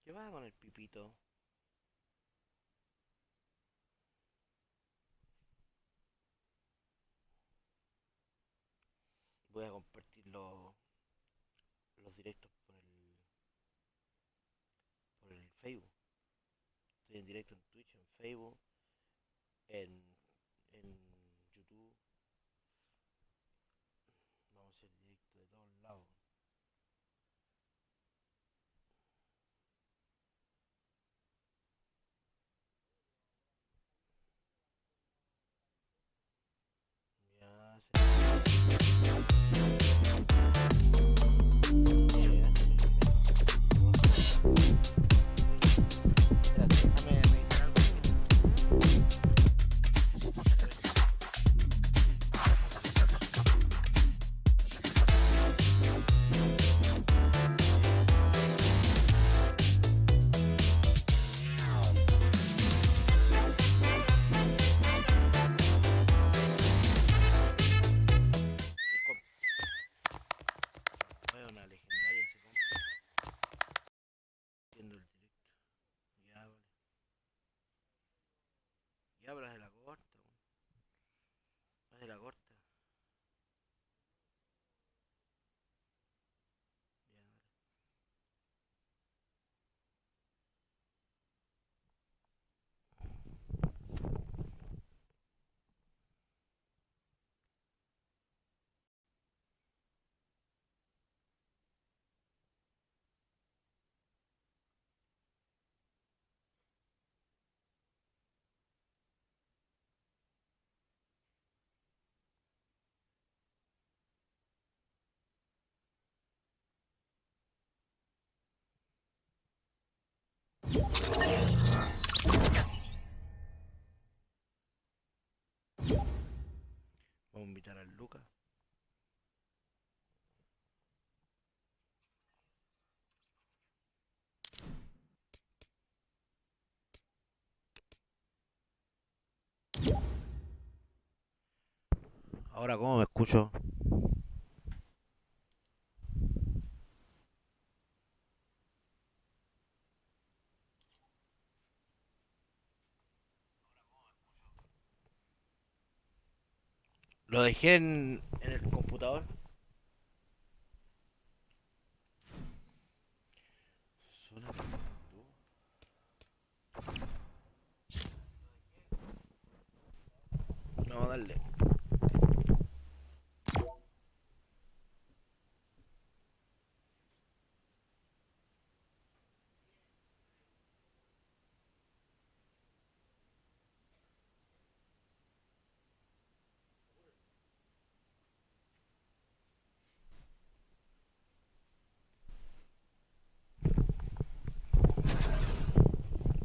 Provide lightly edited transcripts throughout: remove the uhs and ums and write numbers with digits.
¿Qué pasa con el pipito? Voy a compartir los directos por el Facebook. Estoy en directo en Twitch, en Facebook, en YouTube. Vamos a hacer directo de todos lados. Ya espérate, déjame revisar algo. Vaya una legendaria se compra. Haciendo el directo. Ya, vale. Ya, pero haz de la corta, weón. Haz de la corta. Ya, dale. Vamos a invitar al Lucas. Ahora, ¿cómo me escucho? Lo dejé en el computador. Suena como tú. No, dale.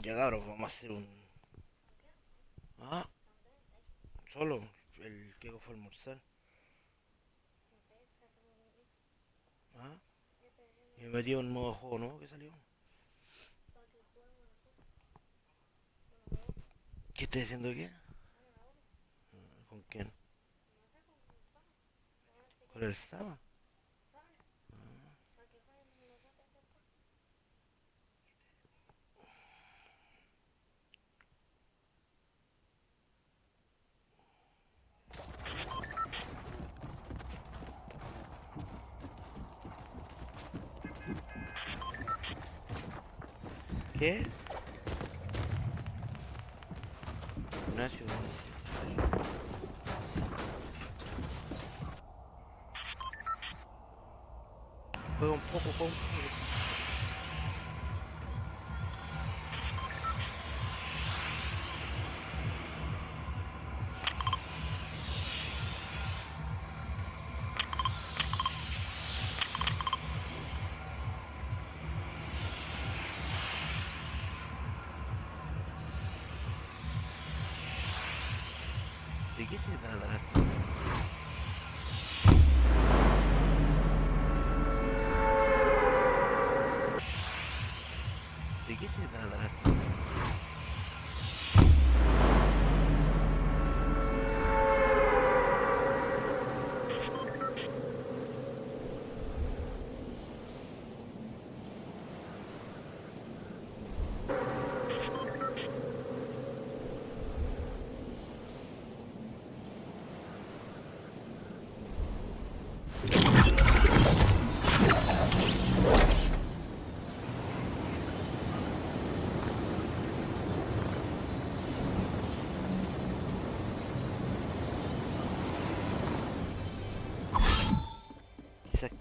Ya cabros, vamos a hacer un... Ah, solo. El que fue a almorzar. Ah, y me metí en un modo juego nuevo que salió. ¿Qué estás diciendo qué? ¿Con quién? ¿Con el Sama? ¿Qué? Ignacio. Juega un poco, juega un poco. ¿De qué se tratará? ¿De qué se tratará?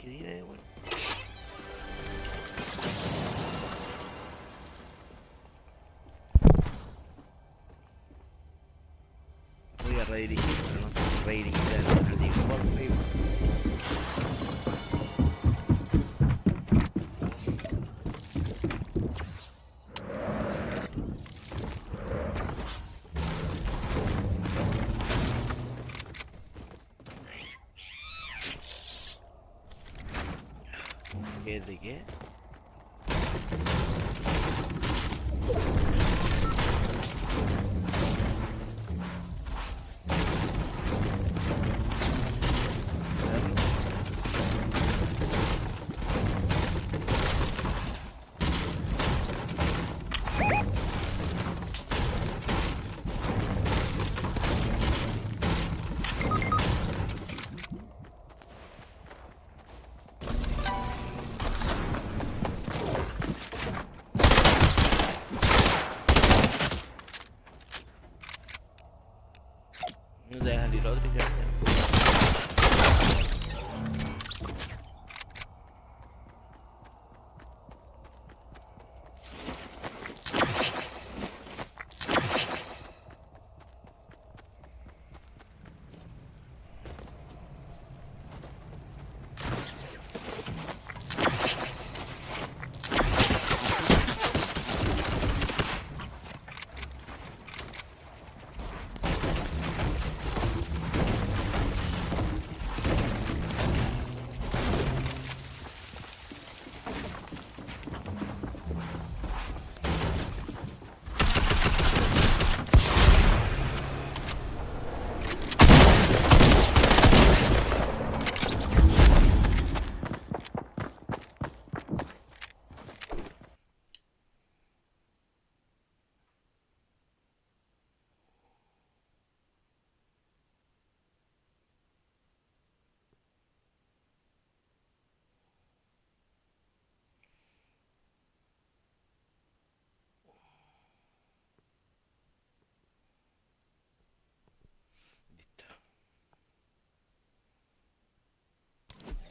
que diré, bueno. Voy a redirigir, pero no sé si redirigir al default. ¿Qué de qué? No te dejas salir otro y ya.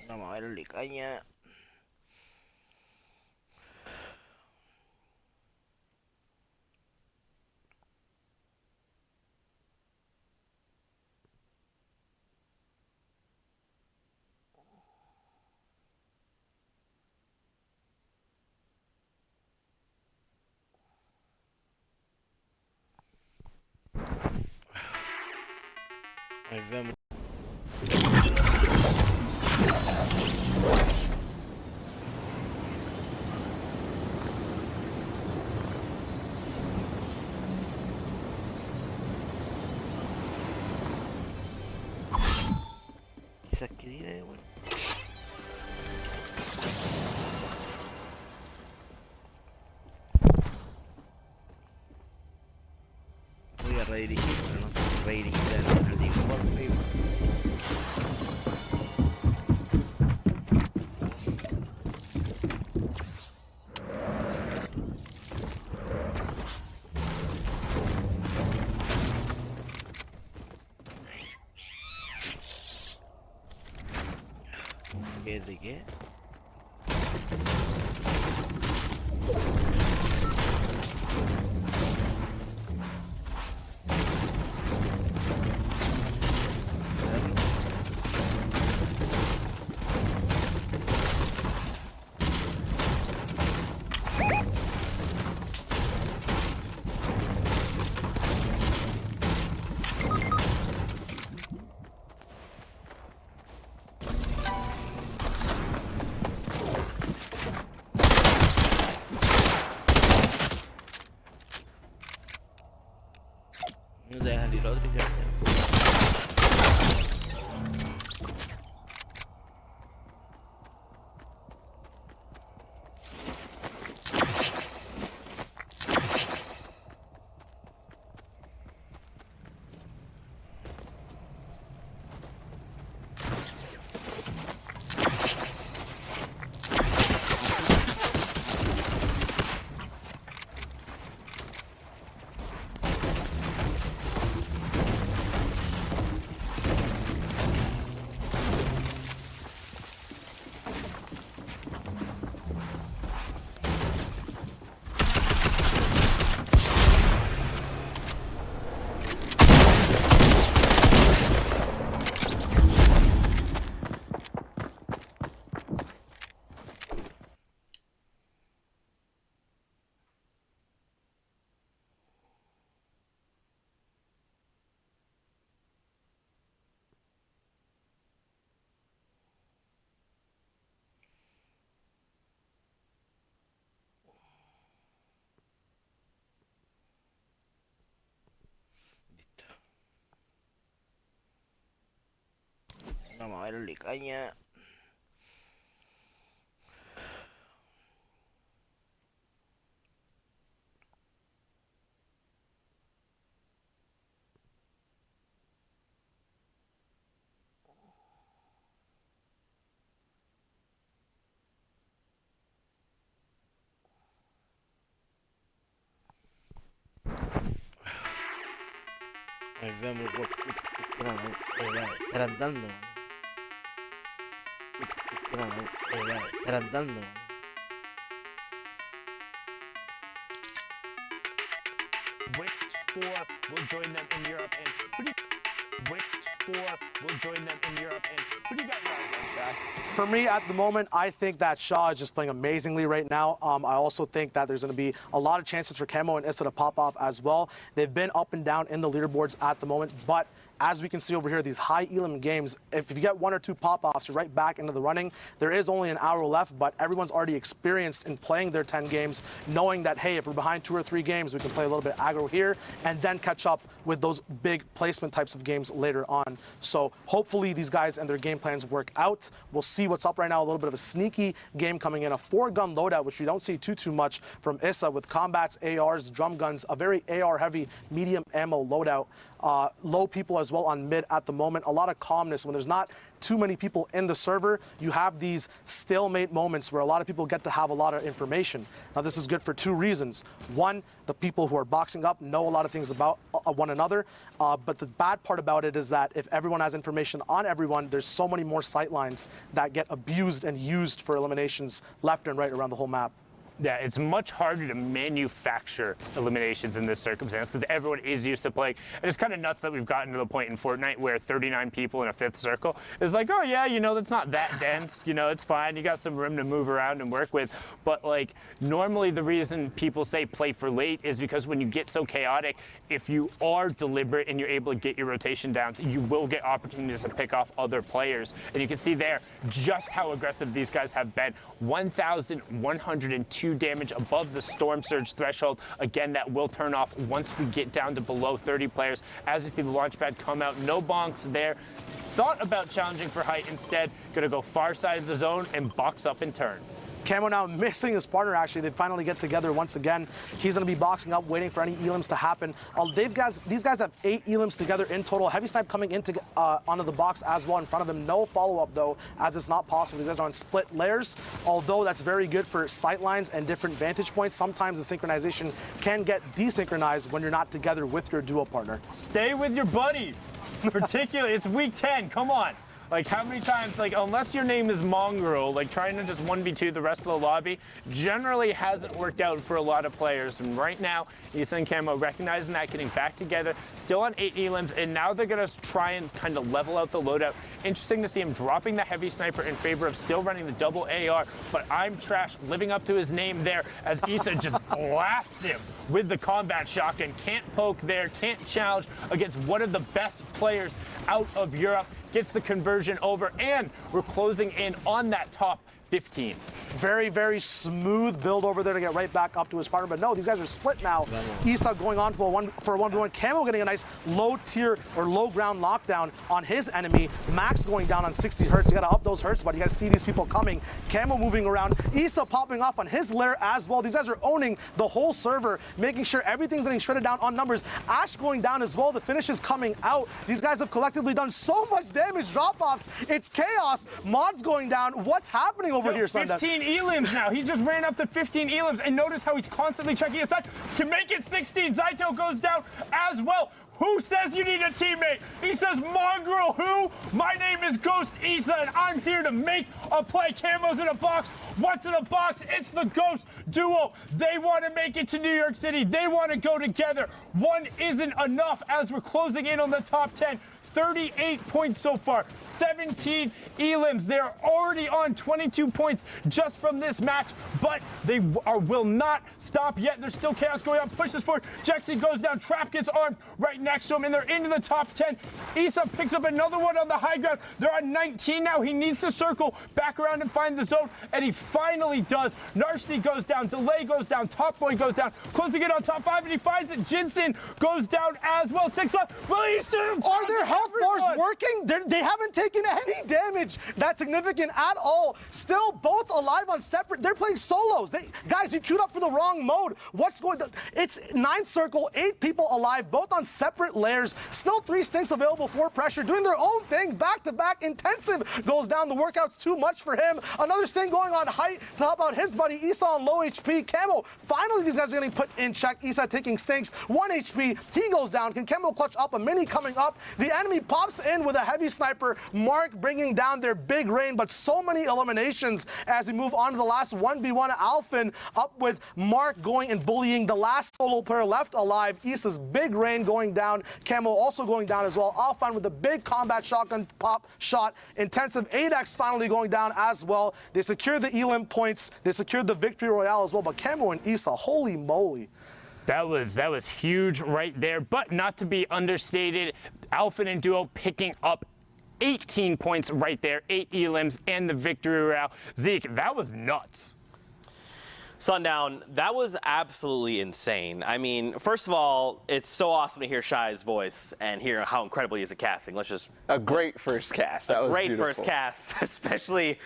Vamos a verle caña. Ahí vemos. Quizás que diré, bueno. Voy a redirigir, pero no sé si redirigir al default. ¿Qué de qué? No te dejas salir otro y ya. Vamos a darle caña. Ahí vemos estarán dando. Estarán dando. Which four will join them in Europe? And which four will join them in Europe? And who do you got right now, Shaw? For me, at the moment, I think that Shaw is just playing amazingly right now. I also think that there's going to be a lot of chances for Camo and Issa to pop off as well. They've been up and down in the leaderboards at the moment, but as we can see over here, these high elim games, if you get 1 or 2 pop-offs, you're right back into the running. There is only an hour left, but everyone's already experienced in playing their 10 games, knowing that, hey, if we're behind 2 or 3 games, we can play a little bit aggro here and then catch up with those big placement types of games later on. So hopefully these guys and their game plans work out. We'll see what's up right now. A little bit of a sneaky game coming in, a 4-gun loadout, which we don't see too much from Issa, with combats, ARs, drum guns, a very AR-heavy medium ammo loadout. Low people as well on mid at the moment. A lot of calmness. When there's not too many people in the server, you have these stalemate moments where a lot of people get to have a lot of information. Now, this is good for 2 reasons. One, the people who are boxing up know a lot of things about one another. But the bad part about it is that if everyone has information on everyone, there's so many more sightlines that get abused and used for eliminations left and right around the whole map. Yeah, it's much harder to manufacture eliminations in this circumstance because everyone is used to playing. And it's kind of nuts that we've gotten to the point in Fortnite where 39 people in a 5th circle is like, oh yeah, you know, that's not that dense. You know, it's fine. You got some room to move around and work with. But like, normally the reason people say play for late is because when you get so chaotic, if you are deliberate and you're able to get your rotation down, you will get opportunities to pick off other players. And you can see there just how aggressive these guys have been. 1,102 damage above the storm surge threshold. Again, that will turn off once we get down to below 30 players. As you see the launch pad come out, no bonks there. Thought about challenging for height instead. Gonna go far side of the zone and box up and turn. Camo now missing his partner, actually. They finally get together once again. He's going to be boxing up, waiting for any elims to happen. These guys have 8 elims together in total. Heavy Snipe coming into onto the box as well in front of him. No follow-up, though, as it's not possible. These guys are on split layers, although that's very good for sightlines and different vantage points. Sometimes the synchronization can get desynchronized when you're not together with your duo partner. Stay with your buddy. Particularly, it's week 10. Come on. Like, how many times, like, unless your name is Mongrel, like, trying to just 1v2 the rest of the lobby generally hasn't worked out for a lot of players. And right now, Issa and Camo recognizing that, getting back together, still on 8 elims, and now they're going to try and kind of level out the loadout. Interesting to see him dropping the heavy sniper in favor of still running the double AR, but I'm Trash living up to his name there as Issa just blasts him with the combat shotgun. Can't poke there, can't challenge against one of the best players out of Europe. Gets the conversion over, and we're closing in on that top 15. Very, very smooth build over there to get right back up to his partner. But no, these guys are split now. Issa going on for a 1v1. Camo getting a nice low tier or low ground lockdown on his enemy. Max going down on 60 hertz. You got to up those hertz, but you guys see these people coming. Camo moving around. Issa popping off on his lair as well. These guys are owning the whole server, making sure everything's getting shredded down on numbers. Ash going down as well. The finish is coming out. These guys have collectively done so much damage. Drop-offs. It's chaos. Mods going down. What's happening over here, Sunday? 15 elims now. He just ran up to 15 elims, and notice how he's constantly checking his side. Can make it 16. Zaito goes down as well. Who says you need a teammate? He says, Mongrel, who? My name is Ghost Issa, and I'm here to make a play. Camo's in a box. What's in a box? It's the Ghost duo. They want to make it to New York City. They want to go together. One isn't enough as we're closing in on the top 10. 38 points so far, 17 elims. They're already on 22 points just from this match, but they will not stop yet. There's still chaos going on. Pushes forward. Jexy goes down. Trap gets armed right next to him, and they're into the top 10. Issa picks up another one on the high ground. They're on 19 now. He needs to circle back around and find the zone, and he finally does. Narshni goes down. Delay goes down. Top Boy goes down. Closing in on top 5, and he finds it. Jinsen goes down as well. 6 left. Released him. Are there health health bar's working. They haven't taken any damage that's significant at all. Still both alive on separate. They're playing solos. Guys, you queued up for the wrong mode. What's going on? It's 9th circle, 8 people alive, both on separate layers. Still 3 stinks available for pressure, doing their own thing. Back-to-back intensive goes down. The workout's too much for him. Another sting going on height to help out his buddy Issa on low HP. Camo, finally these guys are getting put in check. Issa taking stinks, 1 HP. He goes down. Can Camo clutch up? A mini coming up. The enemy pops in with a heavy sniper. Mark bringing down their big rain, but so many eliminations as we move on to the last 1v1. Alphen up with Mark going and bullying the last solo player left alive. Issa's big rain going down. Camo also going down as well. Alphen with a big combat shotgun pop shot. Intensive 8x finally going down as well. They secured the Elim points. They secured the victory royale as well. But Camo and Issa, holy moly. That was huge right there, but not to be understated. Alphen and Duo picking up 18 points right there, 8 elims and the victory royale. Zeke, that was nuts. Sundown, that was absolutely insane. I mean, first of all, it's so awesome to hear Shai's voice and hear how incredible he is at casting. Let's just a great first cast. That was great beautiful. First cast, especially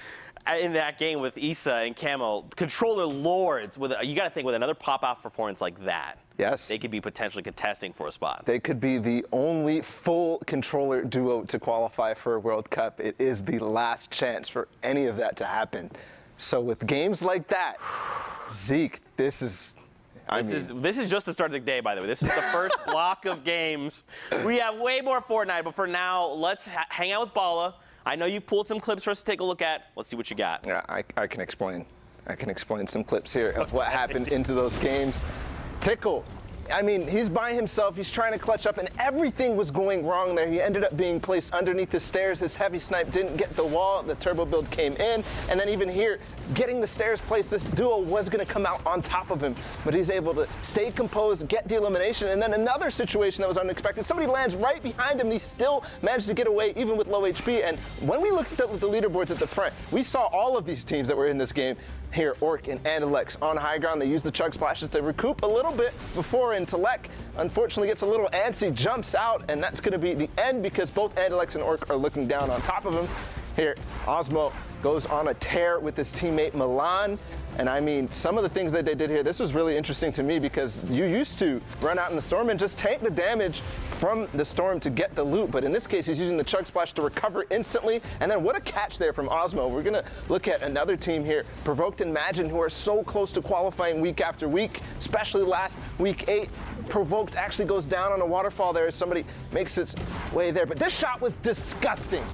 in that game with Issa and Camo. Controller lords, you got to think with another pop-off performance like that. Yes. They could be potentially contesting for a spot. They could be the only full controller duo to qualify for a World Cup. It is the last chance for any of that to happen. So with games like that, Zeke, this is just the start of the day, by the way. This is the first block of games. We have way more Fortnite, but for now, let's hang out with Bala. I know you've pulled some clips for us to take a look at. Let's see what you got. Yeah, I can explain. I can explain some clips here of what happened into those games. Tickle. I mean, he's by himself. He's trying to clutch up, and everything was going wrong there. He ended up being placed underneath the stairs. His heavy snipe didn't get the wall. The turbo build came in, and then even here, getting the stairs placed, this duo was going to come out on top of him, but he's able to stay composed, get the elimination, and then another situation that was unexpected. Somebody lands right behind him, and he still managed to get away, even with low HP. And when we looked at the leaderboards at the front, we saw all of these teams that were in this game here, Orc and Andalex on high ground. They use the chug splashes to recoup a little bit before, and Telek unfortunately gets a little antsy, jumps out, and that's going to be the end because both Andalex and Orc are looking down on top of him. Here, Osmo goes on a tear with his teammate Milan. And I mean, some of the things that they did here, this was really interesting to me because you used to run out in the storm and just tank the damage from the storm to get the loot. But in this case, he's using the chug splash to recover instantly. And then what a catch there from Osmo. We're going to look at another team here, Provoked and Imagine, who are so close to qualifying week after week, especially last week 8. Provoked actually goes down on a waterfall there as somebody makes its way there. But this shot was disgusting.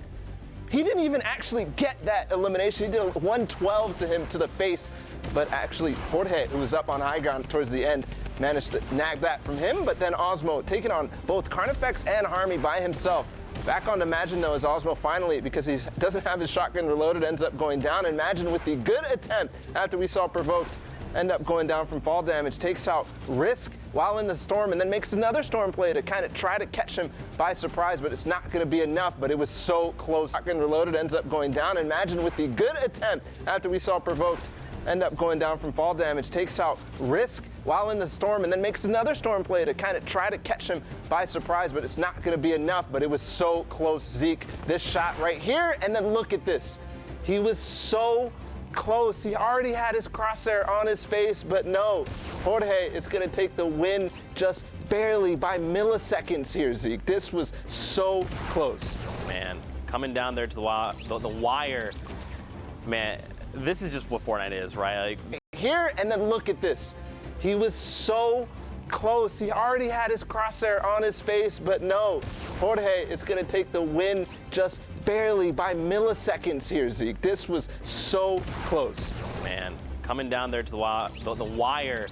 He didn't even actually get that elimination. He did a 112 to him to the face, but actually Jorge, who was up on high ground towards the end, managed to nag that from him. But then Osmo taking on both Carnifex and Harmy by himself. Back on Imagine though is Osmo finally, because he doesn't have his shotgun reloaded, ends up going down. Imagine with the good attempt after we saw Provoked end up going down from fall damage, takes out Risk while in the storm, and then makes another storm play to kind of try to catch him by surprise, but it's not going to be enough. But it was so close. Shotgun reloaded, ends up going down. Imagine with the good attempt after we saw Provoked end up going down from fall damage, takes out Risk while in the storm, and then makes another storm play to kind of try to catch him by surprise, but it's not going to be enough. But it was so close, Zeke. This shot right here, and then look at this. He was so close. He already had his crosshair on his face, but no. Jorge is going to take the win just barely by milliseconds here, Zeke. This was so close. Man, coming down there to the wire, man, this is just what Fortnite is, right? Like, here, and then look at this. He was so close. He already had his crosshair on his face, but no. Jorge is going to take the win just barely by milliseconds here, Zeke. This was so close. Man, coming down there to the wire,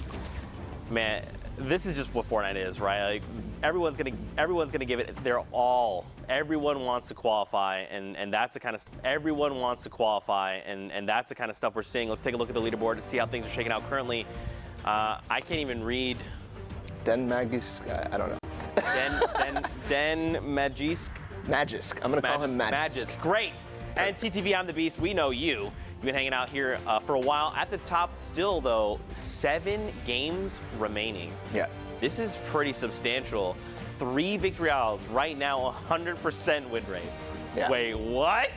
man, this is just what Fortnite is, right? Like, everyone's gonna give it their all. Everyone wants to qualify, and that's the kind of everyone wants to qualify, and that's the kind of stuff we're seeing. Let's take a look at the leaderboard to see how things are shaking out currently. I can't even read. Den Magisk, I don't know. Den Magisk. Magisk. I'm going to call him Magisk. Magisk. Great. And TTV, I'm the Beast. We know you. You've been hanging out here for a while. At the top still, though, 7 games remaining. Yeah. This is pretty substantial. 3 victory odds right now, 100% win rate. Yeah. Wait, what?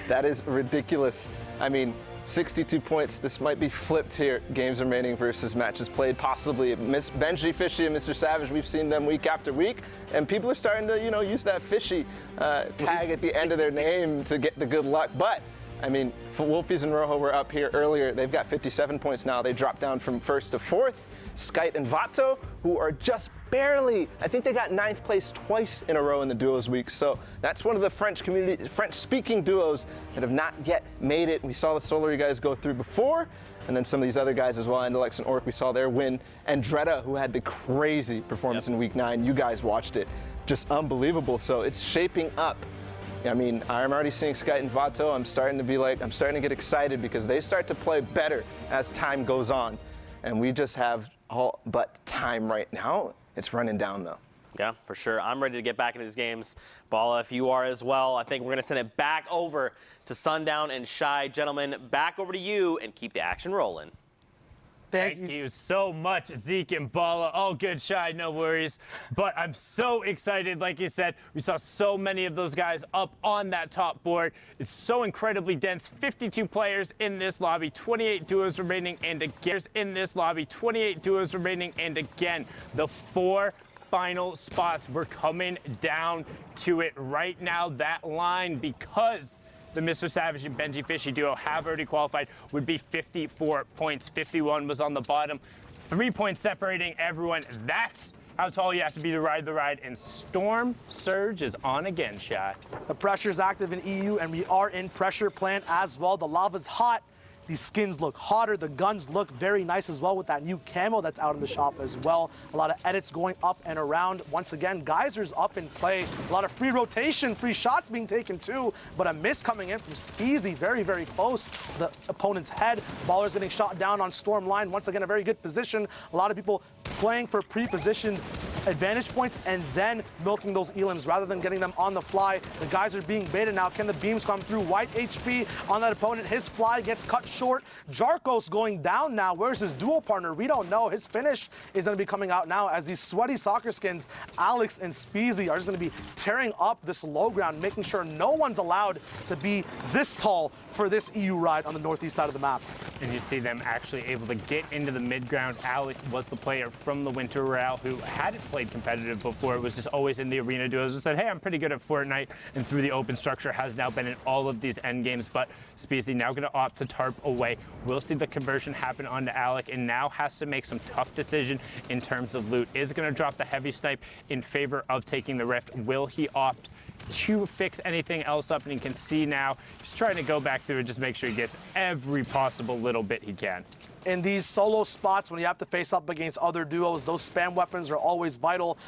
That is ridiculous. I mean, 62 points. This might be flipped here. Games remaining versus matches played. Possibly Miss Benji Fishy and Mr. Savage. We've seen them week after week, and people are starting to, use that fishy tag at the end of their name to get the good luck. But I mean, Wolfies and Rojo were up here earlier. They've got 57 points now. They dropped down from 1st to 4th. Skite and Vato, who are just barely, I think they got 9th place twice in a row in the duos week. So that's one of the French-speaking duos that have not yet made it. We saw the Solary guys go through before, and then some of these other guys as well, Andalex and Orc, we saw their win. And Dreda, who had the crazy performance in week 9. You guys watched it. Just unbelievable. So it's shaping up. I mean, I'm already seeing Skite and Vato. I'm starting to get excited because they start to play better as time goes on. And we just have all but time right now. It's running down, though. Yeah, for sure. I'm ready to get back into these games. Bala, if you are as well, I think we're going to send it back over to Sundown and Shy. Gentlemen, back over to you and keep the action rolling. Thank you so much, Zeke and Bala. All good, Shy, no worries. But I'm so excited. Like you said, we saw so many of those guys up on that top board. It's so incredibly dense. 52 players in this lobby, 28 duos remaining, and again in this lobby, 28 duos remaining, and again, the 4 final spots. We're coming down to it right now. That line, because the Mr. Savage and Benji Fishy duo have already qualified, would be 54 points. 51 was on the bottom. 3 points separating everyone. That's how tall you have to be to ride the ride. And Storm Surge is on again, Shy. The pressure is active in EU, and we are in pressure plant as well. The lava's hot. These skins look hotter. The guns look very nice as well with that new camo that's out in the shop as well. A lot of edits going up and around. Once again, Geysers up in play. A lot of free rotation, free shots being taken too, but a miss coming in from Speezy, very, very close to the opponent's head. Baller's getting shot down on Storm line. Once again, a very good position. A lot of people playing for pre-positioned advantage points and then milking those elims rather than getting them on the fly. The guys are being baited now. Can the beams come through? White HP on that opponent. His fly gets cut short. Jarkos going down now. Where's his duo partner? We don't know. His finish is going to be coming out now as these sweaty soccer skins, Alex and Speezy, are just going to be tearing up this low ground, making sure no one's allowed to be this tall for this EU ride on the northeast side of the map. And you see them actually able to get into the mid ground. Alex was the player from the Winter Royale who hadn't played competitive before. It was just always in the arena duos and said, hey, I'm pretty good at Fortnite, and through the open structure has now been in all of these end games. But Speezy now going to opt to tarp away. We'll see the conversion happen onto Alec, and now has to make some tough decision in terms of loot. Is going to drop the heavy snipe in favor of taking the rift. Will he opt to fix anything else up? And you can see now he's trying to go back through and just make sure he gets every possible little bit he can. In these solo spots, when you have to face up against other duos, those spam weapons are always vital.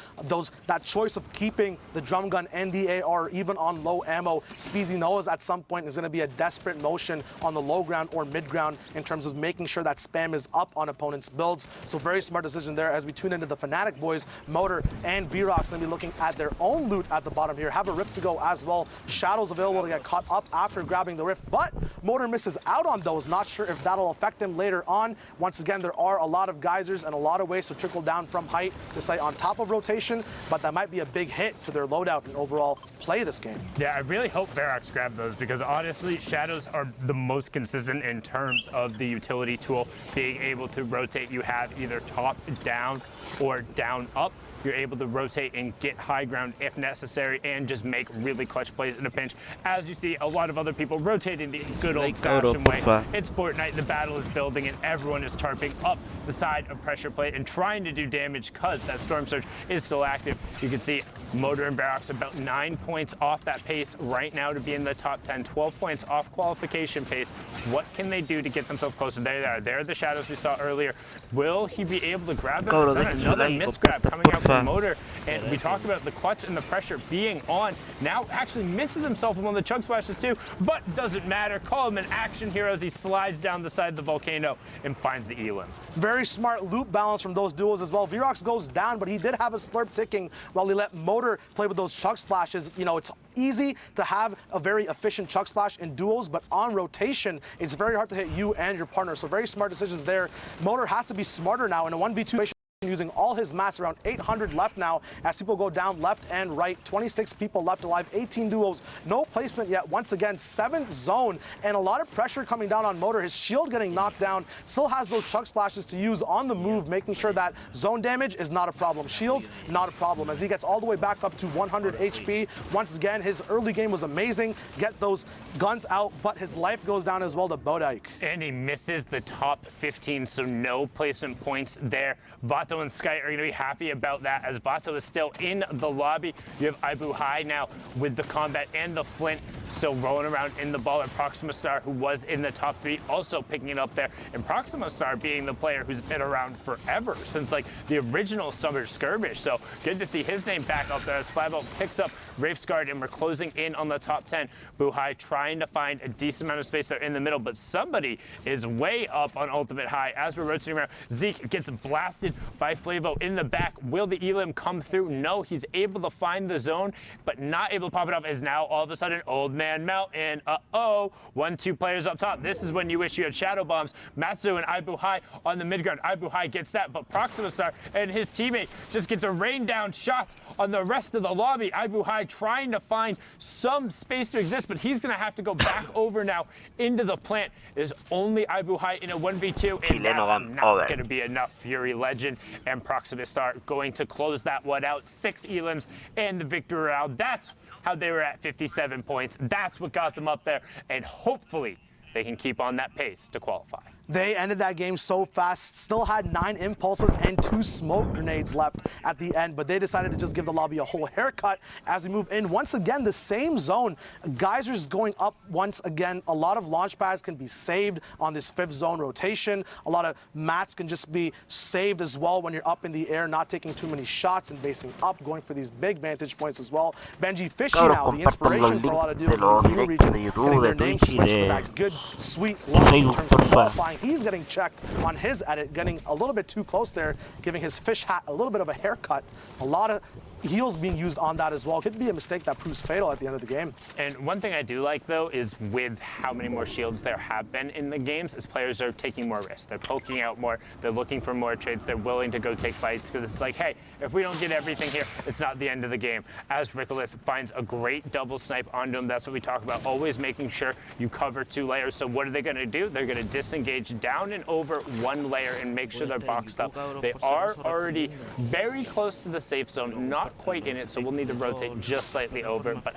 That choice of keeping the drum gun and the AR even on low ammo, Speezy knows at some point is going to be a desperate motion on the low ground or mid ground in terms of making sure that spam is up on opponents' builds. So very smart decision there as we tune into the Fnatic boys. Motor and Vrox going to be looking at their own loot at the bottom here. Have a rift to go as well. Shadows available to get caught up after grabbing the rift, but Motor misses out on those. Not sure if that'll affect him later on. Once again, there are a lot of geysers and a lot of ways to trickle down from height to stay on top of rotation, but that might be a big hit to their loadout and overall play this game. Yeah, I really hope Vrox grabbed those because honestly, shadows are the most consistent in terms of the utility tool. Being able to rotate, you have either top down or down up. You're able to rotate and get high ground if necessary and just make really clutch plays in a pinch. As you see, a lot of other people rotating the good old-fashioned way. It's Fortnite, the battle is building, and everyone is tarping up the side of pressure plate and trying to do damage because that Storm Surge is still active. You can see Motor and Vrox about 9 points off that pace right now to be in the top 10, 12 points off qualification pace. What can they do to get themselves closer? There they are. There are the shadows we saw earlier. Will he be able to grab them? Another misgrab coming out from Motor, and we talked about the clutch and the pressure being on. Now actually misses himself with one of the chug splashes too, but doesn't matter. Call him an action hero as he slides down the side of the volcano and finds the elim. Very smart loop balance from those duos as well. Vrox goes down, but he did have a slurp ticking while he let Motor play with those chug splashes. You know, it's easy to have a very efficient chuck splash in duos, but on rotation, it's very hard to hit you and your partner. So very smart decisions there. Motor has to be smarter now in a 1v2 using all his mats, around 800 left now as people go down left and right. 26 people left alive, 18 duos, no placement yet. Once again, 7th zone and a lot of pressure coming down on Motor. His shield getting knocked down, still has those chuck splashes to use on the move, making sure that zone damage is not a problem. Shields, not a problem, as he gets all the way back up to 100 HP. Once again, his early game was amazing. Get those guns out, but his life goes down as well to Bodike. And he misses the top 15, so no placement points there. Vato and Sky are going to be happy about that, as Vato is still in the lobby. You have Ibu High now with the combat and the flint still rolling around in the ball, and Proxima Star, who was in the top 3, also picking it up there. And Proxima Star being the player who's been around forever, since like the original Summer Skirmish. So good to see his name back up there as Flybelt picks up Wraith's Guard, and we're closing in on the top 10. Buhai trying to find a decent amount of space there in the middle, but somebody is way up on Ultimate High as we're rotating around. Zeke gets blasted by Flavo in the back. Will the Elim come through? No, he's able to find the zone, but not able to pop it up, as now all of a sudden Old Man Mountain, 1-2 players up top. This is when you wish you had Shadow Bombs. Matsu and Ibu High on the mid ground. Ibu High gets that, but Proxima Star and his teammate just get to rain down shots on the rest of the lobby. Ibu High trying to find some space to exist, but he's going to have to go back over now into the plant. There's only Ibu High in a 1v2, and that's not going to be enough. Fury Legend and Proxima Star going to close that one out. 6 elims and the victory round. That's how they were at 57 points. That's what got them up there, and hopefully they can keep on that pace to qualify. They ended that game so fast, still had 9 impulses and 2 smoke grenades left at the end, but they decided to just give the lobby a whole haircut as we move in. Once again, the same zone. Geysers going up once again. A lot of launch pads can be saved on this 5th zone rotation. A lot of mats can just be saved as well when you're up in the air, not taking too many shots and basing up, going for these big vantage points as well. Benji Fishy now, the inspiration for a lot of duos in the EU region, getting their name switched for that good, sweet luck in terms of qualifying. He's getting checked on his edit, getting a little bit too close there, giving his fish hat a little bit of a haircut. A lot of heals being used on that as well. Could be a mistake that proves fatal at the end of the game. And one thing I do like, though, is with how many more shields there have been in the games, is players are taking more risks. They're poking out more. They're looking for more trades. They're willing to go take fights, because it's like, hey, if we don't get everything here, it's not the end of the game. As Rickolas finds a great double snipe onto him, that's what we talk about, always making sure you cover 2 layers. So what are they going to do? They're going to disengage down and over 1 layer and make sure they're boxed up. They are already very close to the safe zone, not quite in it, so we'll need to rotate just slightly over, but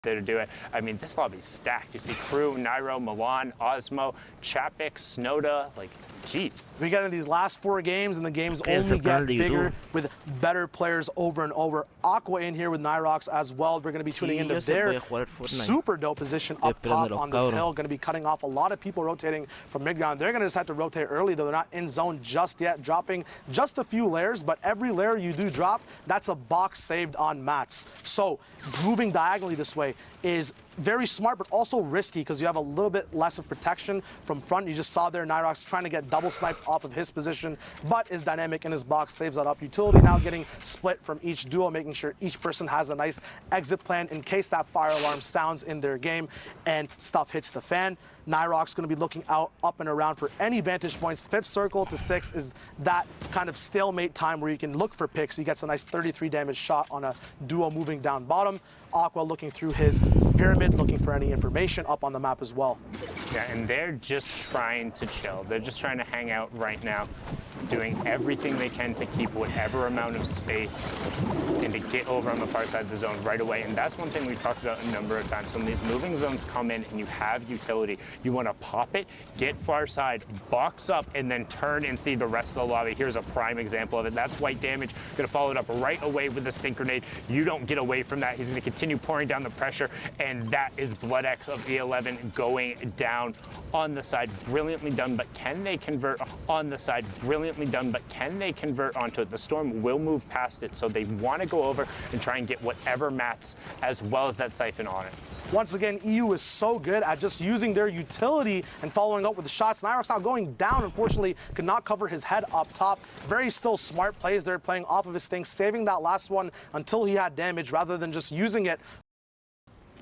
there to do it. I mean, this lobby's stacked. You see Crew, Nairo, Milan, Osmo, Chapik, Snowda, like, jeez. We get in these last 4 games, and the games only get bigger with better players over and over. Aqua in here with Nyrox as well. We're going to be tuning into their super dope position up top on this hill. Going to be cutting off a lot of people rotating from mid-ground. They're going to just have to rotate early, though. They're not in zone just yet, dropping just a few layers, but every layer you do drop, that's a box saved on mats. So moving diagonally this way is very smart, but also risky, because you have a little bit less of protection from front. You just saw there Nyrox trying to get double sniped off of his position, but is dynamic in his box, saves that up. Utility now getting split from each duo, making sure each person has a nice exit plan in case that fire alarm sounds in their game and stuff hits the fan. Nyrox going to be looking out, up and around for any vantage points. 5th circle to 6th is that kind of stalemate time where you can look for picks. He gets a nice 33 damage shot on a duo moving down bottom. Aqua looking through his pyramid, looking for any information up on the map as well. Yeah, and they're just trying to chill. They're just trying to hang out right now, doing everything they can to keep whatever amount of space and to get over on the far side of the zone right away. And that's one thing we've talked about a number of times. When these moving zones come in and you have utility, you want to pop it, get far side, box up, and then turn and see the rest of the lobby. Here's a prime example of it. That's white damage. Going to follow it up right away with the stink grenade. You don't get away from that. He's going to continue pouring down the pressure, and that is Blood X of E11 going down on the side. Brilliantly done, but can they convert on the side? Brilliantly done, but can they convert onto it? The Storm will move past it, so they want to go over and try and get whatever mats as well as that siphon on it. Once again, EU is so good at just using their utility and following up with the shots. Nyrox now going down, unfortunately, could not cover his head up top. Very still smart plays there, playing off of his stink, saving that last one until he had damage rather than just using it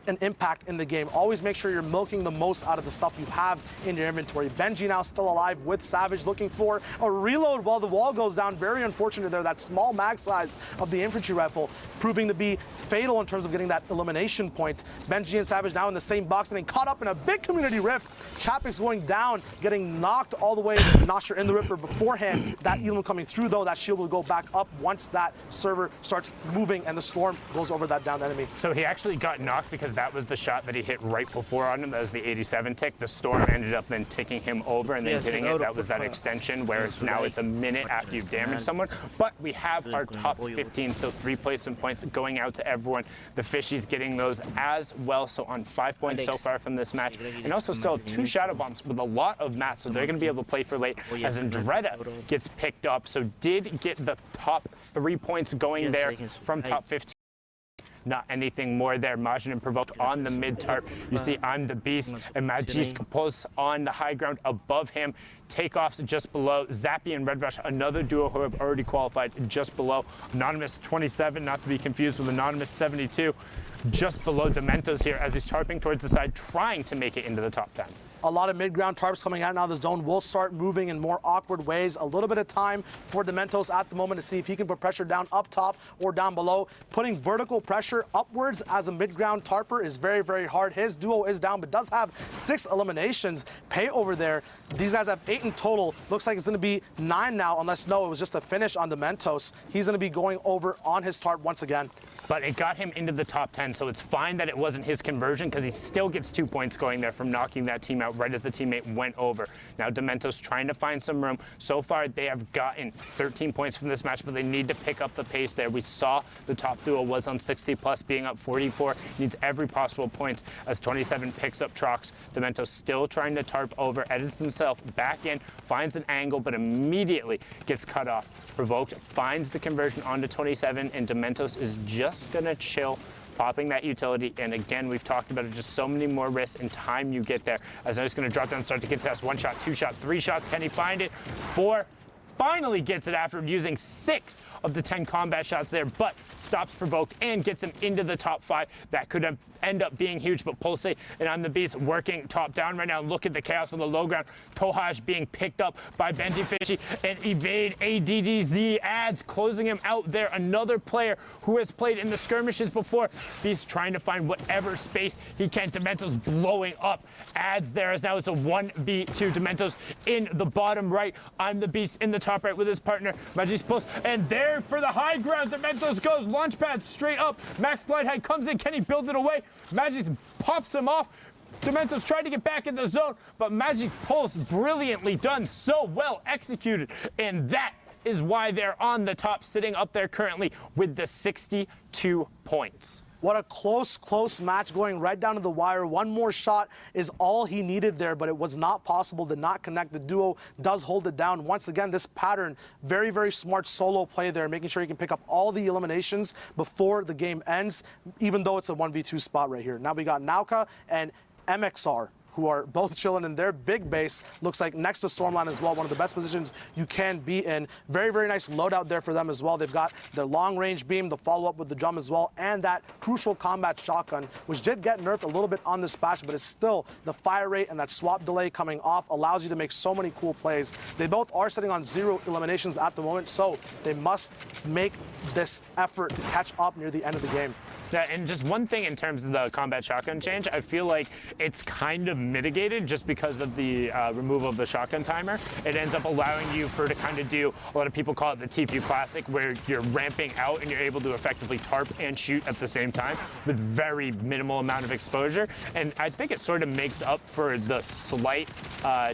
an impact in the game. Always make sure you're milking the most out of the stuff you have in your inventory. Benji now still alive with Savage, looking for a reload while the wall goes down. Very unfortunate there. That small mag size of the infantry rifle proving to be fatal in terms of getting that elimination point. Benji and Savage now in the same box, getting caught up in a big community rift. Chapik's going down, getting knocked all the way. Not sure in the rifter beforehand. That Elam coming through though, that shield will go back up once that server starts moving and the storm goes over that downed enemy. So he actually got knocked because that was the shot that he hit right before on him. That was the 87 tick. The storm ended up then ticking him over and then hitting it. That was that extension where it's now it's a minute after you've damaged someone. But we have our top 15, so 3 placement points going out to everyone. The Fishies getting those as well, so on 5 points so far from this match. And also still 2 shadow bombs with a lot of mats, so they're going to be able to play for late as Andretta gets picked up. So did get the top 3 points going there from top 15. Not anything more there. Majin and Provoked on the mid tarp. You see I'm the Beast and Magis Kapos on the high ground above him. Takeoffs just below. Zappy and Red Rush, another duo who have already qualified just below. Anonymous 27, not to be confused with Anonymous 72. Just below Dementos here as he's tarping towards the side, trying to make it into the top 10. A lot of mid-ground tarps coming out now. The zone will start moving in more awkward ways. A little bit of time for Dementos at the moment to see if he can put pressure down up top or down below. Putting vertical pressure upwards as a mid-ground tarper is very, very hard. His duo is down, but does have 6 eliminations. Pay over there. These guys have 8 in total. Looks like it's going to be 9 now, unless, no, it was just a finish on Dementos. He's going to be going over on his tarp once again. But it got him into the top 10, so it's fine that it wasn't his conversion because he still gets 2 points going there from knocking that team out right as the teammate went over. Now Dementos trying to find some room. So far they have gotten 13 points from this match, but they need to pick up the pace there. We saw the top duo was on 60 plus, being up 44. Needs every possible point as 27 picks up Trox. Dementos still trying to tarp over, edits himself back in, finds an angle, but immediately gets cut off. Provoked finds the conversion onto 27, and Dementos is just gonna chill, popping that utility. And again, we've talked about it, just so many more risks and time you get there. As now he's gonna drop down and start to contest. 1 shot, 2 shot, 3 shots. Can he find it? 4. Finally gets it after using 6 of the 10 combat shots there, but stops Provoked and gets him into the top 5. That could have end up being huge, but Pulse and I'm the Beast working top down right now. Look at the chaos on the low ground. Tohaj being picked up by Benji Fishy and Evade ADDZ adds, closing him out there. Another player who has played in the skirmishes before. Beast trying to find whatever space he can. Dementos blowing up. Adds there as now it's a 1v2. Dementos in the bottom right. I'm the Beast in the top right with his partner, Magis Post. And there for the high ground, Dementos goes. Launch pad straight up. Max Glide Height comes in. Can he build it away? Magis pops him off. Dementos tried to get back in the zone, but Magic Pulse brilliantly done, so well executed. And that is why they're on the top, sitting up there currently with the 62 points. What a close match going right down to the wire. 1 more shot is all he needed there, but it was not possible to not connect. The duo does hold it down. Once again, this pattern, very, very smart solo play there, making sure he can pick up all the eliminations before the game ends, even though it's a 1v2 spot right here. Now we got Nauka and MXR, who are both chilling in their big base. Looks like next to Stormline as well, one of the best positions you can be in. Very, very nice loadout there for them as well. They've got their long-range beam, the follow-up with the drum as well, and that crucial combat shotgun, which did get nerfed a little bit on this patch, but it's still the fire rate and that swap delay coming off allows you to make so many cool plays. They both are sitting on 0 eliminations at the moment, so they must make this effort to catch up near the end of the game. Yeah, and just one thing in terms of the combat shotgun change, I feel like it's kind of mitigated just because of the removal of the shotgun timer. It ends up allowing you to kind of do, a lot of people call it the TPU Classic, where you're ramping out and you're able to effectively tarp and shoot at the same time with very minimal amount of exposure. And I think it sort of makes up for the slight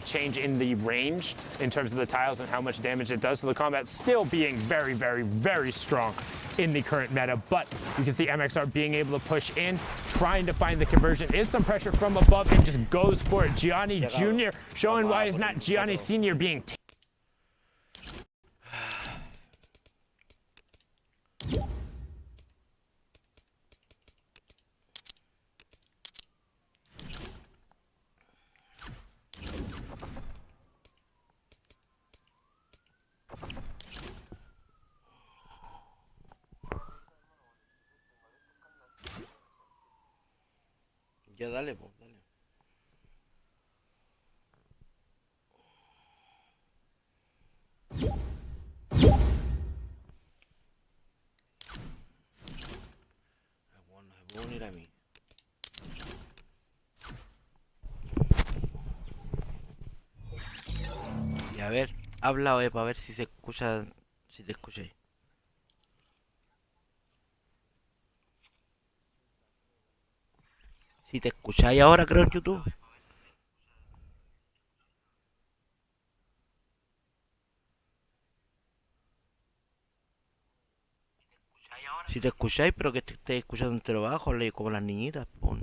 change in the range in terms of the tiles and how much damage it does. So the combat still being very, very, very strong in the current meta, but you can see MXR being able to push in, trying to find the conversion. Is some pressure from above and just goes for it. Gianni Jr. showing why he's not Gianni Sr. being Ya dale, pues, dale. Bueno, no se puede unir a mí. Y a ver, habla oye para ver si se escucha, si te escucháis. Si te escucháis ahora, creo, en YouTube. Si te escucháis, pero que te estéis escuchando entero bajo, como las niñitas, pon.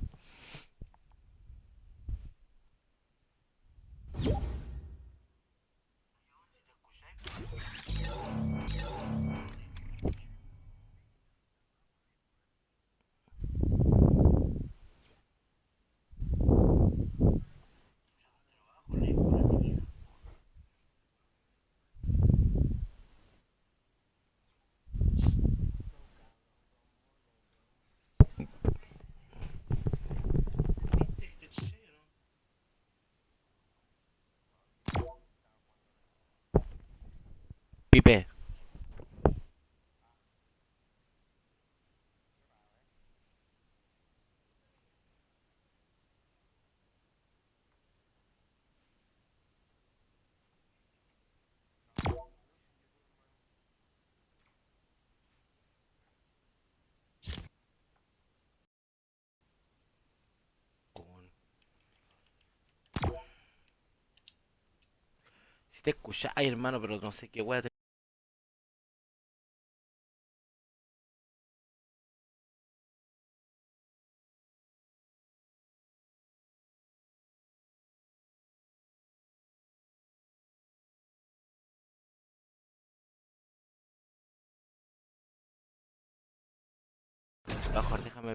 Pipe. Si te escucháis, hermano, pero no sé qué wea te... Mejor déjame...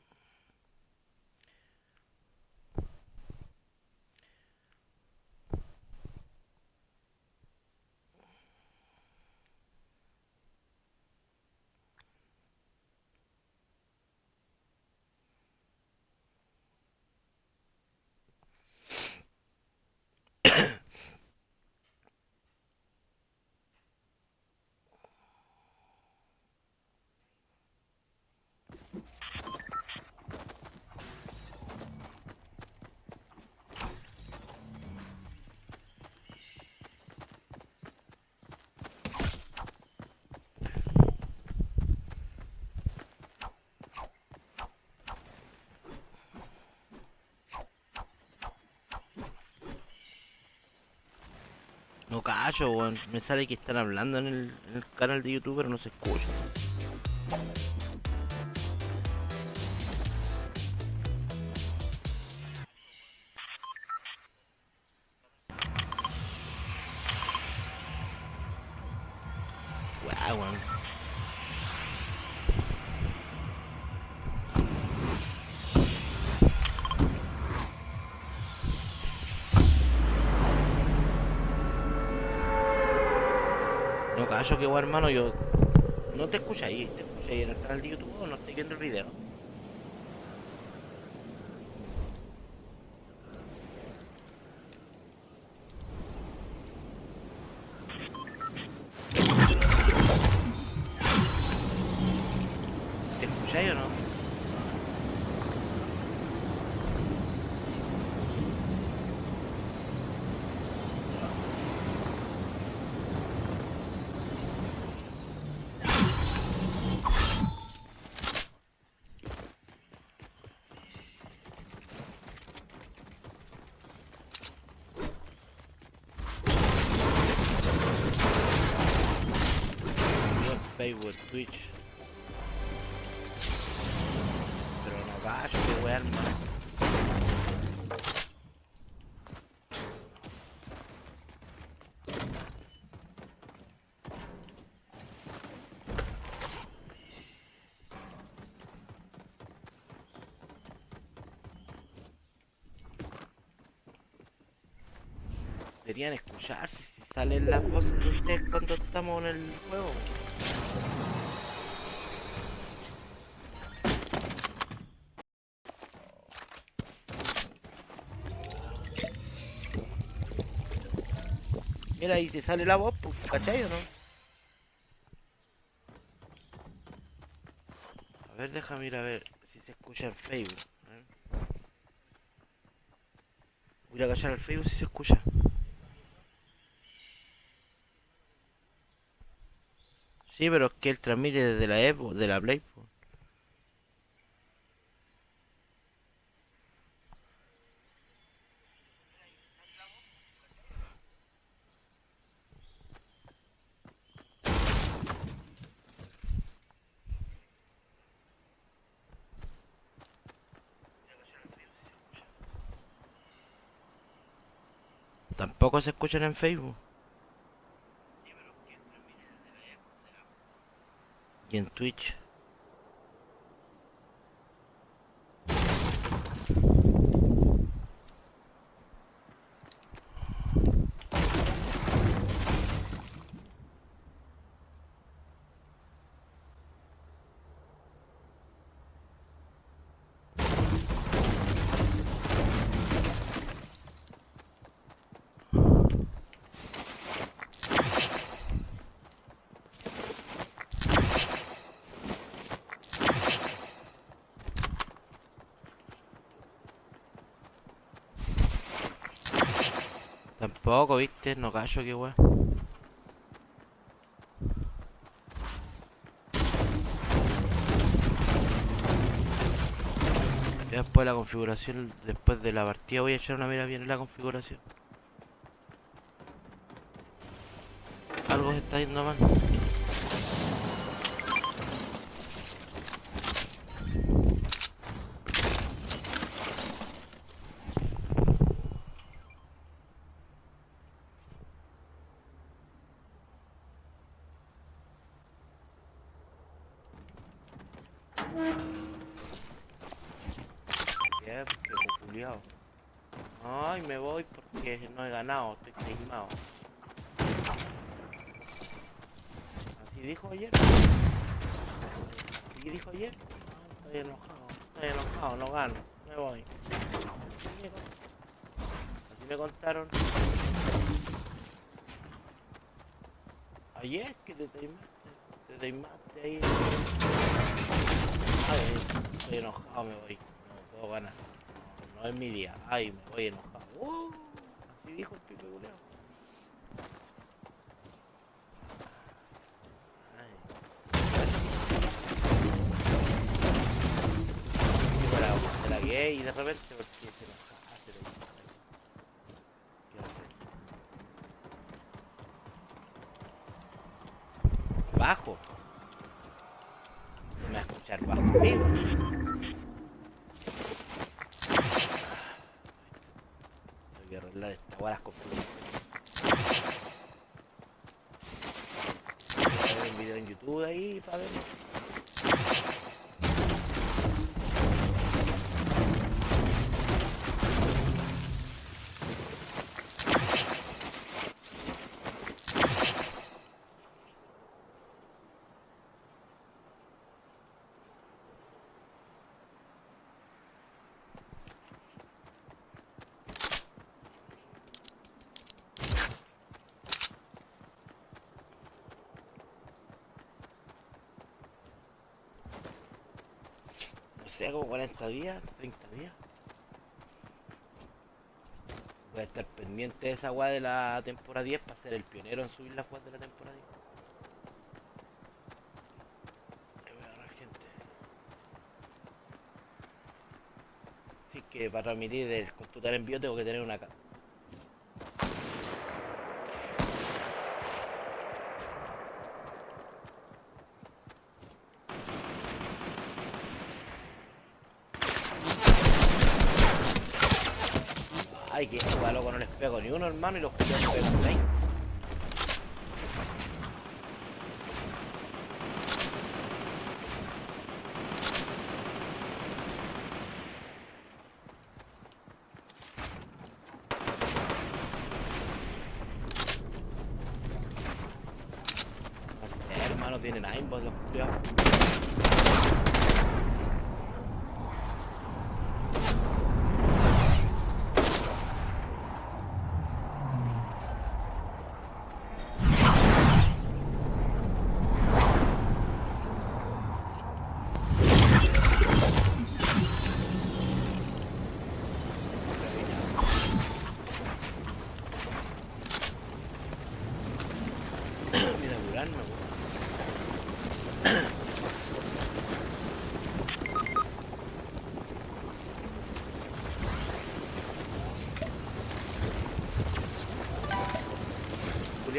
No callo, weón. Me sale que están hablando en el canal de YouTube, pero no se escucha. Weá, weón. No callo, que weón, hermano, yo... No te escucháis, te escucháis en el canal de YouTube o no estoy viendo el video. ¿Te escucháis o no? Yo Facebook, Twitch. Pero no callo, que weón, hermano. Deberían escucharse si salen las voces de ustedes cuando estamos en el juego. Mira, ahí te sale la voz, pues, ¿cachai o no? A ver, déjame ir a ver si se escucha en Facebook. A ver. Voy a callar al Facebook si se escucha. Sí, pero es que él transmite desde la Evo, de la Play, po. Tampoco se escuchan en Facebook. Y en Twitch. Tampoco, viste, no callo, qué weón. Ya después de la configuración, después de la partida voy a echar una mira bien en la configuración. Algo se está yendo mal. Ya, qué culiao. Ay, me voy porque no he ganado, estoy queimado. Así dijo ayer. Así dijo ayer. Estoy enojado, no gano, me voy. Así me contaron. Ayer que te teimaste ahí. Ay, estoy enojado, me voy. No puedo ganar. No, no es mi día. Ay, me voy enojado. Así dijo el pico culeado. Se la guié y de repente porque se enojaba, se le bajo. No me va a escuchar bajo, amigo. Tengo que arreglar esta guaras con voy a ver un video en YouTube ahí para verlo. No sé, como 40 días, 30 días. Voy a estar pendiente de esa weá de la temporada 10 para ser el pionero en subir las weas de la temporada 10. Ahí voy a agarrar gente. Así que para transmitir del computador en vivo tengo que tener una cámara. Ay, que esta loco no les pego ni uno, hermano, y los culiados me pegan 20. No sé, hermano, tienen aimbot los culiados.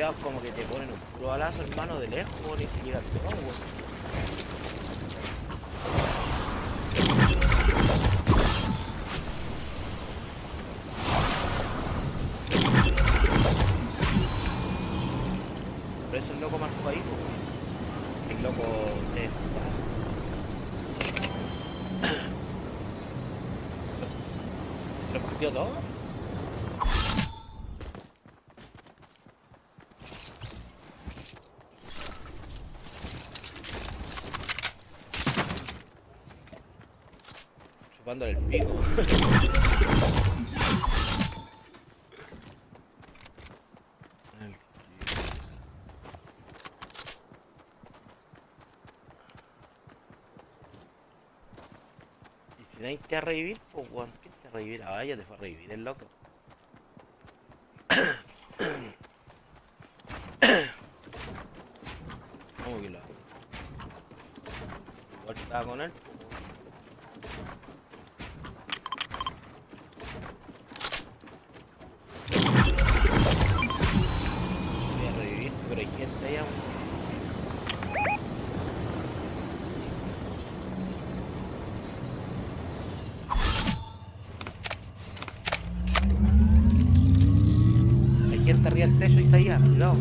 culiados como que te ponen un puro balazo, hermano, de lejos, ni siquiera todo, weón. Por eso el loco marcó ahí, pues, weón. El loco se... ¿Lo partió todo? Chupándole el pico. Y si nadie te va a revivir, pues weón, ¿qué te va a revivir? Ah, ya te fue a revivir el loco. ¿Cómo que lo hago? Igual estaba con él. Voy a revivir, pero hay gente allá. Hay gente arriba del techo y está allá, cuidado.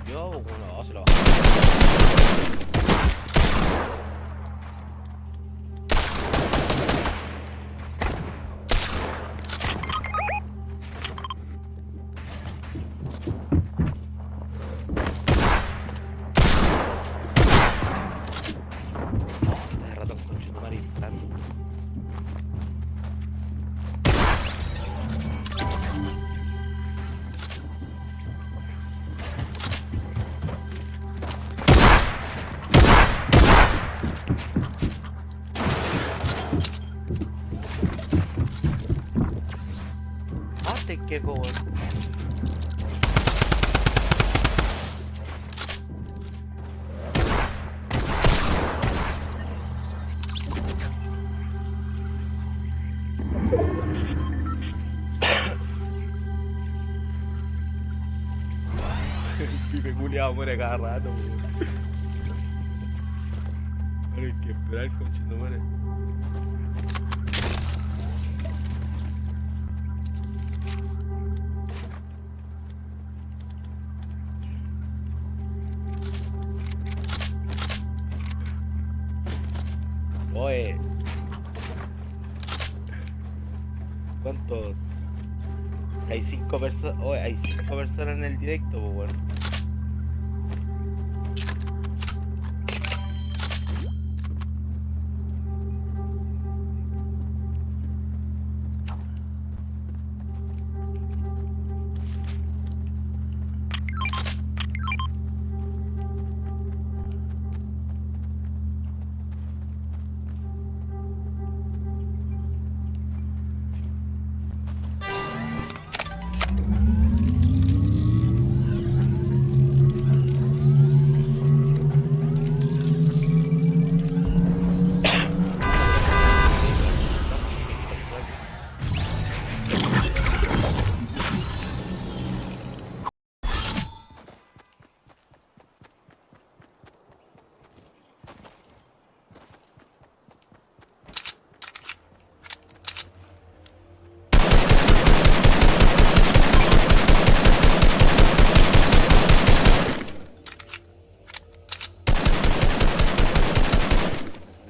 Yo, bueno, se lo bajo. De rato con Chetumare disparando. Mate, qué weón. El pibe culiao muere cada rato, weón. Ahora hay que esperar con Chetumare. Oye, ¿cuántos? Hay 5 personas. Oye, hay 5 personas en el directo, pues bueno.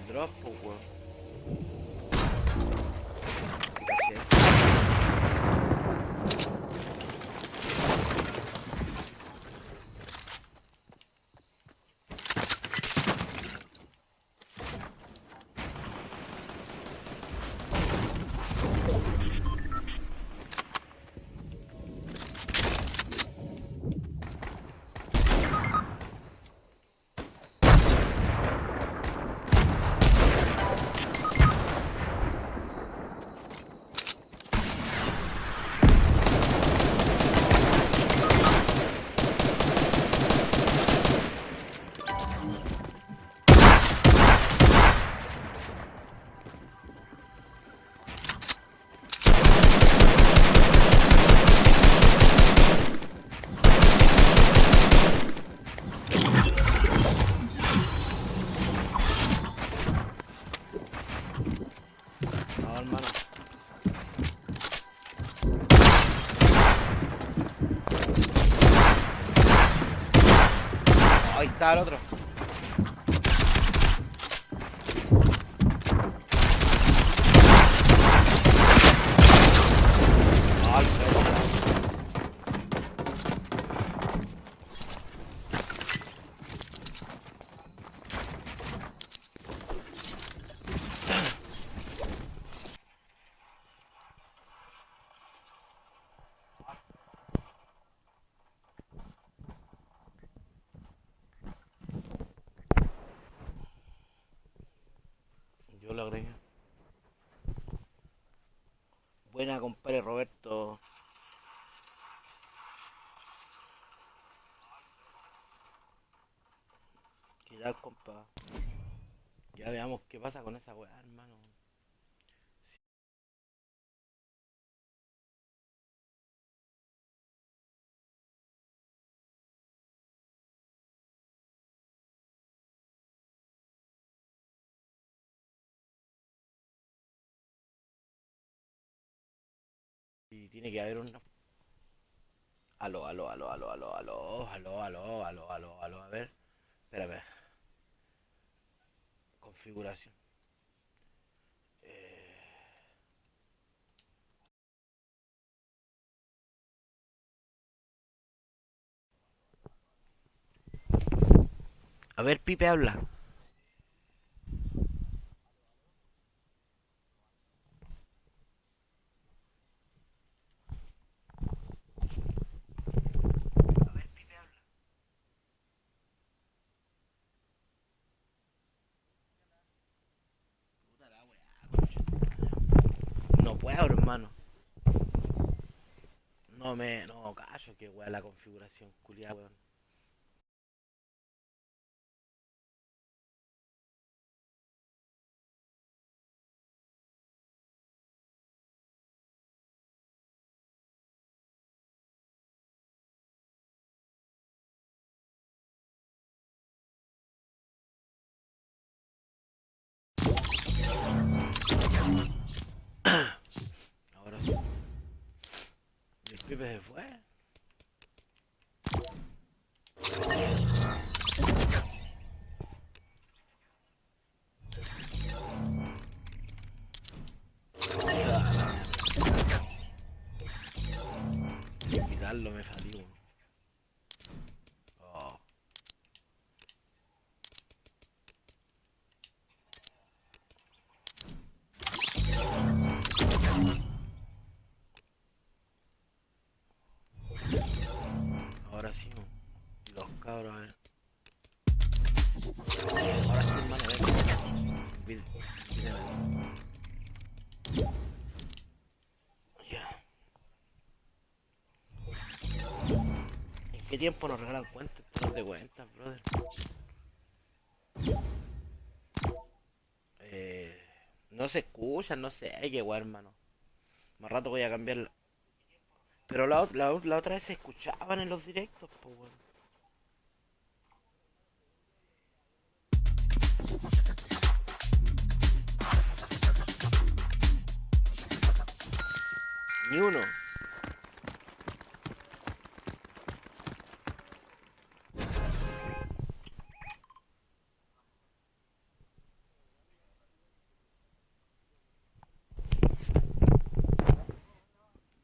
Drop, pues weón. Está el otro. Ay, qué buena. Yo lo agregué. Buena, compadre Roberto. ¿Qué tal, compa? Ya veamos qué pasa con esa weá, hermano. Y tiene que haber una. Aló, aló, aló, aló, aló, aló, aló, aló, aló, aló, aló, a ver. Espera. Configuración. A ver, Pipe habla. No puedo, hermano. No, callo, que weá la configuración, culiada, weón. Ahora sí. El Pipe se fue. Quitarlo me fatigo. Oh, ahora sí, weón. Los cabros, a ver. Ahora sí, hermano, a ver. Ya. ¿En qué tiempo nos regalan cuentas? Tú no te cuentas, brother. No se escuchan, no sé qué weá, hermano. Más rato voy a cambiar. Pero la otra vez se escuchaban en los directos, pues, weón. Ni uno.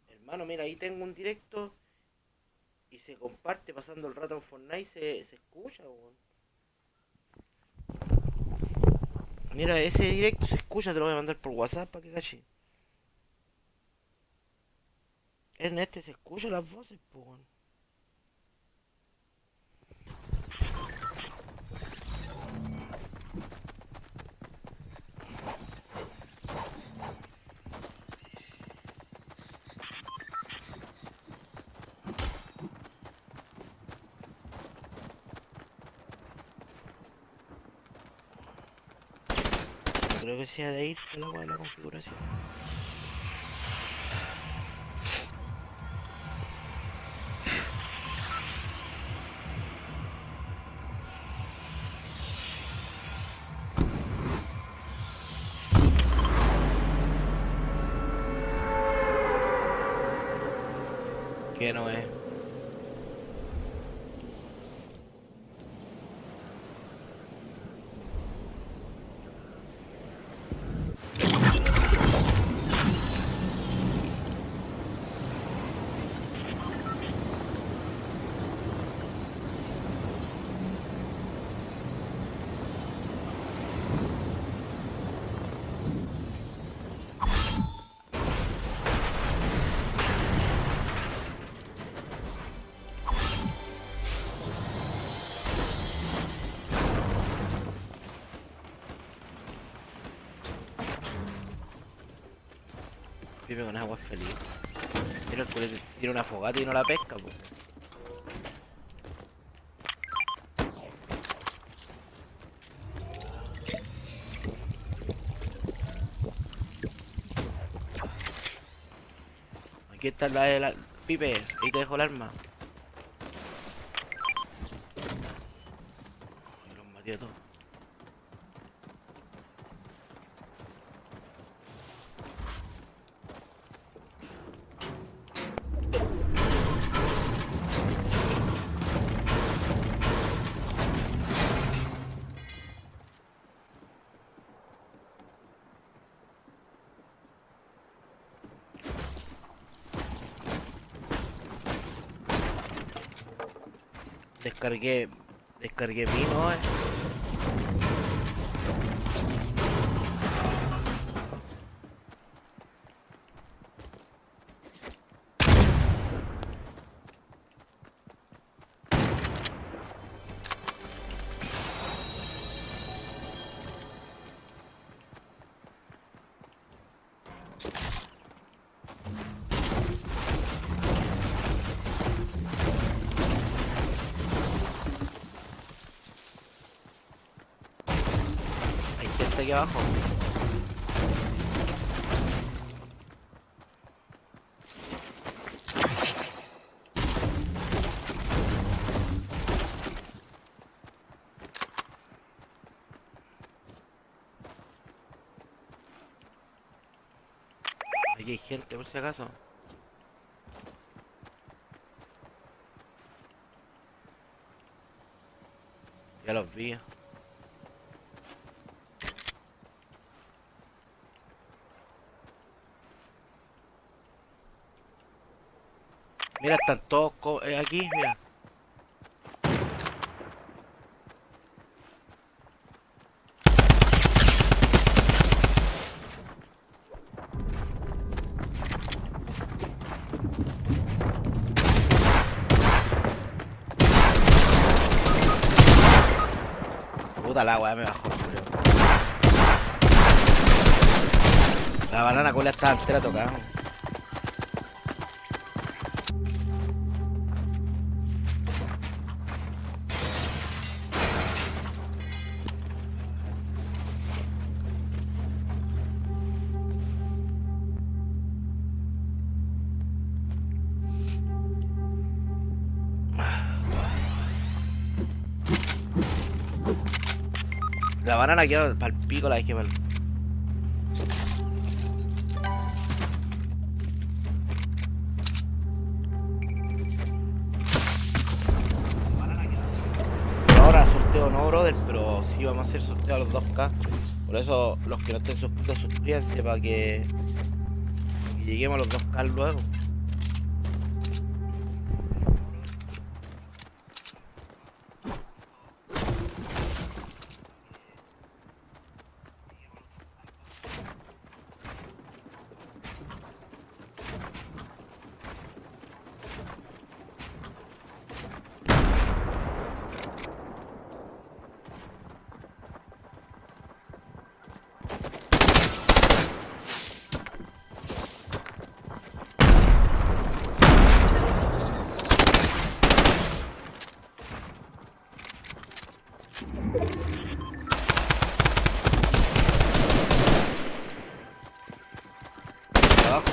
Hermano, mira, ahí tengo un directo y se comparte pasando el rato en Fortnite, se escucha, weón. Mira, ese directo se escucha, te lo voy a mandar por WhatsApp para que caché. En este se escuchan las voces, pues, weón. No creo que sea de irse la weá de la configuración. Que no es. Pipe con agua es feliz. Mira el culete, tira una fogata y no la pesca, po. Aquí está la Pipe, ahí te dejo el arma. Los maté a todos. Descargué vino, Hay gente aquí abajo. Aquí hay gente por si acaso. Ya los vi. Mira, están todos aquí, mira. Puta la weá me bajó, creo. La banana cola está entera tocada. La banana quedó pa'l pico, la dejé pa'l... Ahora sorteo no, brother, pero sí vamos a hacer sorteo a los 2K. Por eso, los que no estén suscritos, suscríbanse para que lleguemos a los 2K luego. Abajo,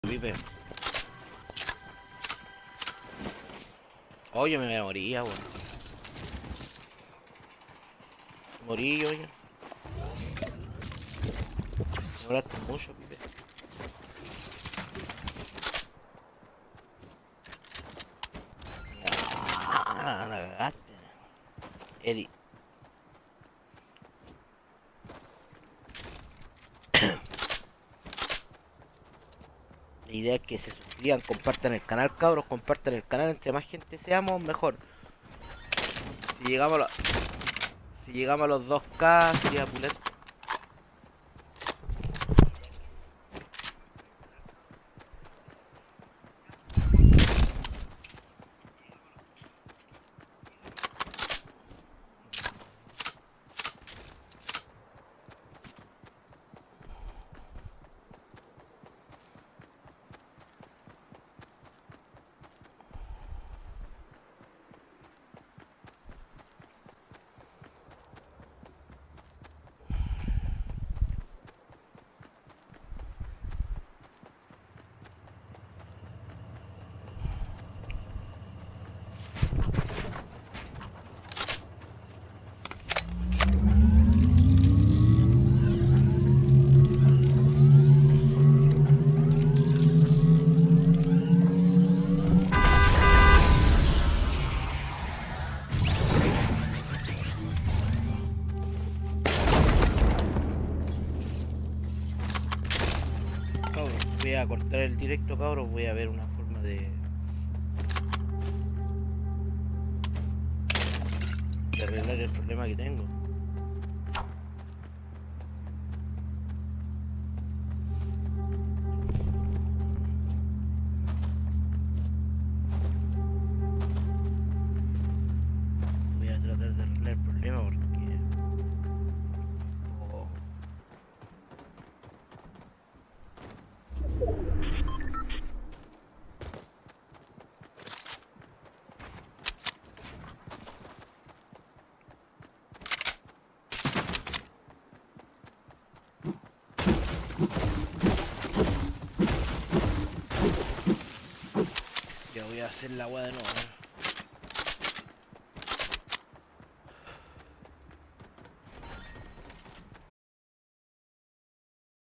Pipe. Oye, me moría, weón. Morí, oye. Me molaste mucho, Pipe. Ah, la cagaste. Eddie. La idea es que se suscriban, compartan el canal, cabros, compartan el canal, entre más gente seamos, mejor. Si llegamos a los, si llegamos a los 2K, sería pulento. Voy a cortar el directo, cabros. Voy a ver una forma de arreglar el problema que tengo. Voy a tratar de arreglar el problema porque... oh. Ya voy a hacer la agua de nuevo.